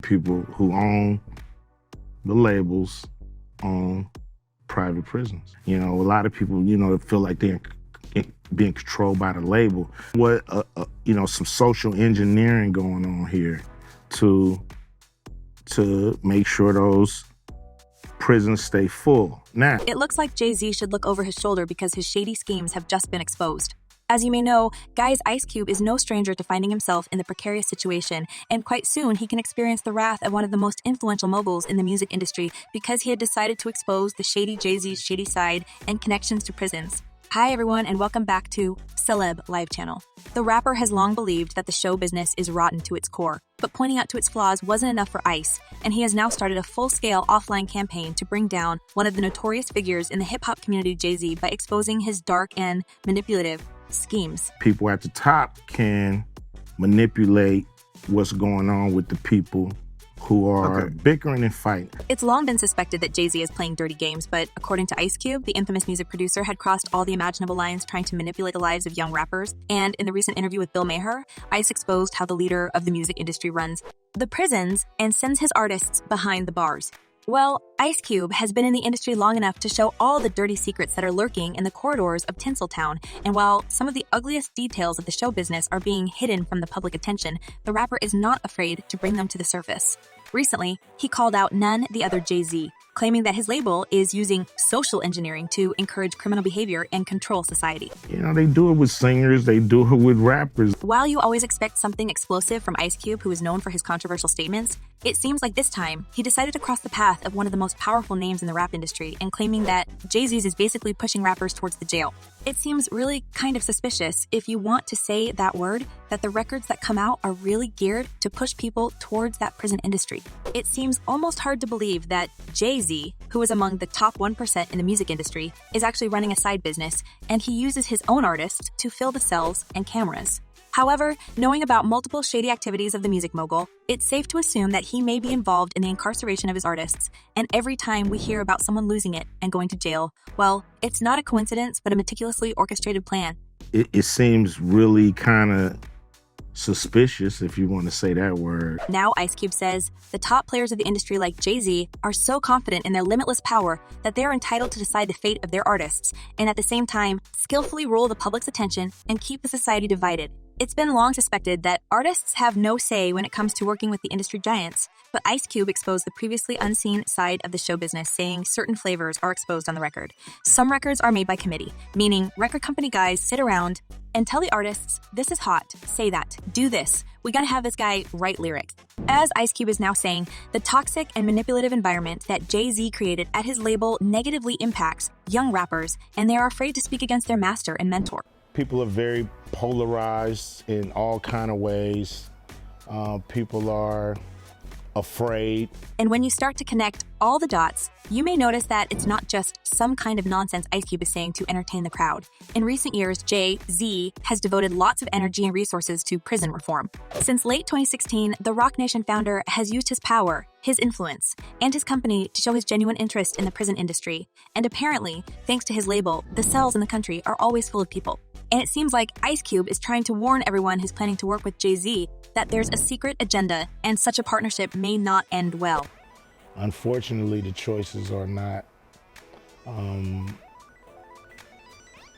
people who own the labels own private prisons. You know, a lot of people, you know, feel like they're being controlled by the label. What, you know, some social engineering going on here to make sure those prisons stay full. Now, it looks like Jay-Z should look over his shoulder because his shady schemes have just been exposed. As you may know, Guy's Ice Cube is no stranger to finding himself in the precarious situation, and quite soon he can experience the wrath of one of the most influential moguls in the music industry because he had decided to expose the shady Jay-Z's shady side and connections to prisons. Hi everyone, and welcome back to Celeb Live Channel. The rapper has long believed that the show business is rotten to its core, but pointing out to its flaws wasn't enough for Ice, and he has now started a full-scale offline campaign to bring down one of the notorious figures in the hip-hop community, Jay-Z, by exposing his dark and manipulative schemes. People at the top can manipulate what's going on with the people who are bickering and fighting. It's long been suspected that Jay-Z is playing dirty games, but according to Ice Cube, the infamous music producer had crossed all the imaginable lines trying to manipulate the lives of young rappers. And in the recent interview with Bill Maher, Ice exposed how the leader of the music industry runs the prisons and sends his artists behind the bars. Well, Ice Cube has been in the industry long enough to show all the dirty secrets that are lurking in the corridors of Tinseltown, and while some of the ugliest details of the show business are being hidden from the public attention, the rapper is not afraid to bring them to the surface. Recently, he called out none the other Jay-Z, claiming that his label is using social engineering to encourage criminal behavior and control society. You know, they do it with singers, they do it with rappers. While you always expect something explosive from Ice Cube, who is known for his controversial statements, it seems like this time, he decided to cross the path of one of the most powerful names in the rap industry and claiming that Jay-Z's is basically pushing rappers towards the jail. It seems really kind of suspicious, if you want to say that word, that the records that come out are really geared to push people towards that prison industry. It seems almost hard to believe that Jay-Z, who is among the top 1% in the music industry, is actually running a side business, and he uses his own artists to fill the cells and cameras. However, knowing about multiple shady activities of the music mogul, it's safe to assume that he may be involved in the incarceration of his artists, and every time we hear about someone losing it and going to jail, well, it's not a coincidence, but a meticulously orchestrated plan. It seems really kind of suspicious, if you want to say that word. Now, Ice Cube says, the top players of the industry like Jay-Z are so confident in their limitless power that they are entitled to decide the fate of their artists, and at the same time, skillfully rule the public's attention and keep the society divided. It's been long suspected that artists have no say when it comes to working with the industry giants, but Ice Cube exposed the previously unseen side of the show business, saying certain flavors are exposed on the record. Some records are made by committee, meaning record company guys sit around and tell the artists, this is hot, say that, do this, we gotta have this guy write lyrics. As Ice Cube is now saying, the toxic and manipulative environment that Jay-Z created at his label negatively impacts young rappers, and they are afraid to speak against their master and mentor. People are very polarized in all kind of ways. People are afraid. And when you start to connect all the dots, you may notice that it's not just some kind of nonsense Ice Cube is saying to entertain the crowd. In recent years, Jay-Z has devoted lots of energy and resources to prison reform. Since late 2016, the Roc Nation founder has used his power, his influence, and his company to show his genuine interest in the prison industry. And apparently, thanks to his label, the cells in the country are always full of people. And it seems like Ice Cube is trying to warn everyone who's planning to work with Jay-Z that there's a secret agenda and such a partnership may not end well. Unfortunately, the choices are not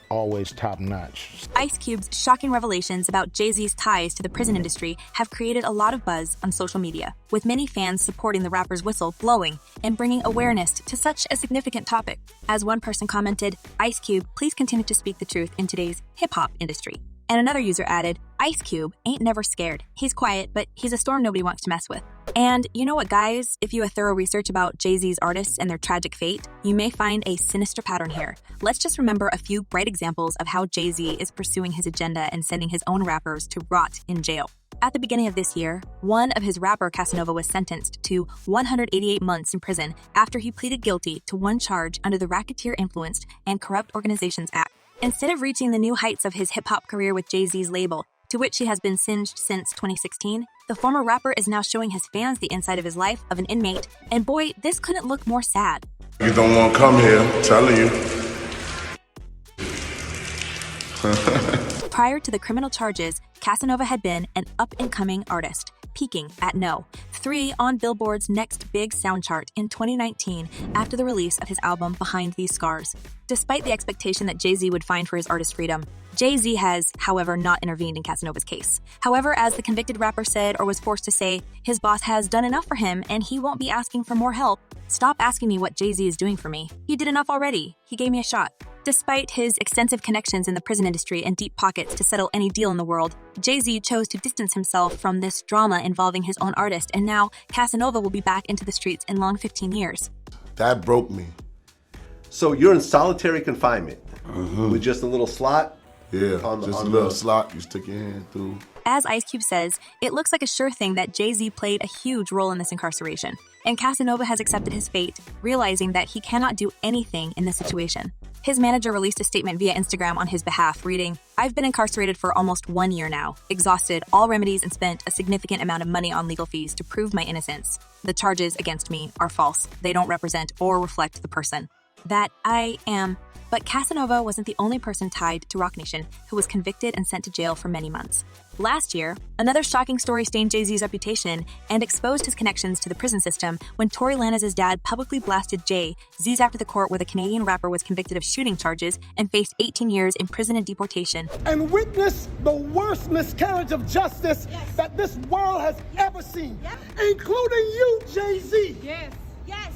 always top-notch. Ice Cube's shocking revelations about Jay-Z's ties to the prison industry have created a lot of buzz on social media, with many fans supporting the rapper's whistle blowing and bringing awareness to such a significant topic. As one person commented, Ice Cube, please continue to speak the truth in today's hip-hop industry. And another user added, Ice Cube ain't never scared. He's quiet, but he's a storm nobody wants to mess with. And you know what, guys? If you do a thorough research about Jay-Z's artists and their tragic fate, you may find a sinister pattern here. Let's just remember a few bright examples of how Jay-Z is pursuing his agenda and sending his own rappers to rot in jail. At the beginning of this year, one of his rapper Casanova was sentenced to 188 months in prison after he pleaded guilty to one charge under the Racketeer Influenced and Corrupt Organizations Act. Instead of reaching the new heights of his hip-hop career with Jay-Z's label, to which he has been singed since 2016, the former rapper is now showing his fans the inside of his life of an inmate, and boy, this couldn't look more sad. You don't want to come here, I'm telling you. Prior to the criminal charges, Casanova had been an up-and-coming artist, peaking at No. 3 on Billboard's Next Big Sound chart in 2019 after the release of his album Behind These Scars. Despite the expectation that Jay-Z would find for his artist freedom, Jay-Z has, however, not intervened in Casanova's case. However, as the convicted rapper said or was forced to say, his boss has done enough for him and he won't be asking for more help. Stop asking me what Jay-Z is doing for me. He did enough already. He gave me a shot. Despite his extensive connections in the prison industry and deep pockets to settle any deal in the world, Jay-Z chose to distance himself from this drama involving his own artist, and now Casanova will be back into the streets in long 15 years. That broke me. So you're in solitary confinement with just a little slot? Yeah, just a little slot you stick your hand through. As Ice Cube says, it looks like a sure thing that Jay-Z played a huge role in this incarceration, and Casanova has accepted his fate, realizing that he cannot do anything in this situation. His manager released a statement via Instagram on his behalf, reading, "I've been incarcerated for almost 1 year now, exhausted all remedies and spent a significant amount of money on legal fees to prove my innocence. The charges against me are false. They don't represent or reflect the person that I am." But Casanova wasn't the only person tied to Roc Nation who was convicted and sent to jail for many months. Last year, another shocking story stained Jay-Z's reputation and exposed his connections to the prison system when Tory Lanez's dad publicly blasted Jay-Z's after the court where the Canadian rapper was convicted of shooting charges and faced 18 years in prison and deportation. And witness the worst miscarriage of justice that this world has ever seen, including you, Jay-Z. Yes.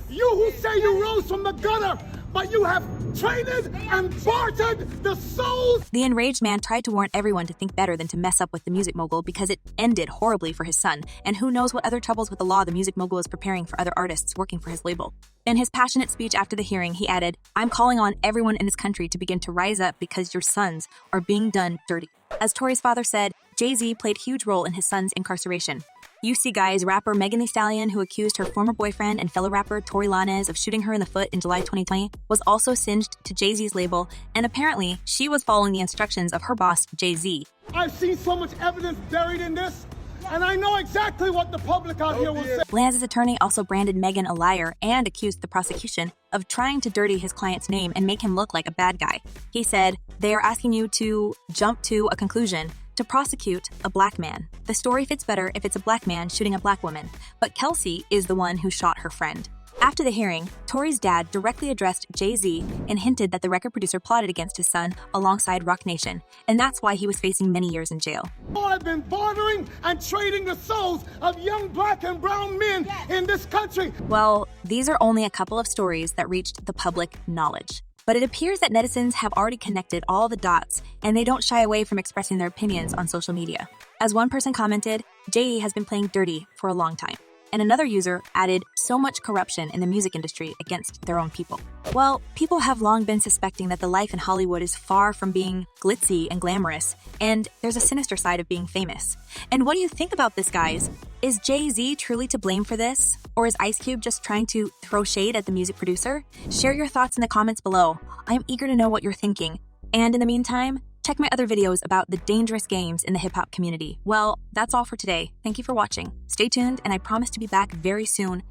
You who say you rose from the gutter, but you have traded and bartered the souls. The enraged man tried to warn everyone to think better than to mess up with the music mogul because it ended horribly for his son, and who knows what other troubles with the law the music mogul is preparing for other artists working for his label. In his passionate speech after the hearing, he added, "I'm calling on everyone in this country to begin to rise up because your sons are being done dirty." As Tory's father said, Jay-Z played a huge role in his son's incarceration. UC Guy's rapper Megan Thee Stallion, who accused her former boyfriend and fellow rapper Tory Lanez of shooting her in the foot in July 2020, was also singed to Jay-Z's label, and apparently she was following the instructions of her boss, Jay-Z. I've seen so much evidence buried in this, and I know exactly what the public out here will say. Lanez's attorney also branded Megan a liar and accused the prosecution of trying to dirty his client's name and make him look like a bad guy. He said, "They are asking you to jump to a conclusion, to prosecute a black man. The story fits better if it's a black man shooting a black woman, but Kelsey is the one who shot her friend." After the hearing, Tory's dad directly addressed Jay-Z and hinted that the record producer plotted against his son alongside Roc Nation, and that's why he was facing many years in jail. I've been bartering and trading the souls of young black and brown men in this country. Well, these are only a couple of stories that reached the public knowledge. But it appears that netizens have already connected all the dots, and they don't shy away from expressing their opinions on social media. As one person commented, Jay has been playing dirty for a long time. And another user added, "So much corruption in the music industry against their own people." Well, people have long been suspecting that the life in Hollywood is far from being glitzy and glamorous, and there's a sinister side of being famous. And what do you think about this, guys? Is Jay-Z truly to blame for this? Or is Ice Cube just trying to throw shade at the music producer? Share your thoughts in the comments below. I'm eager to know what you're thinking. And in the meantime, check my other videos about the dangerous games in the hip-hop community. Well, that's all for today. Thank you for watching. Stay tuned, and I promise to be back very soon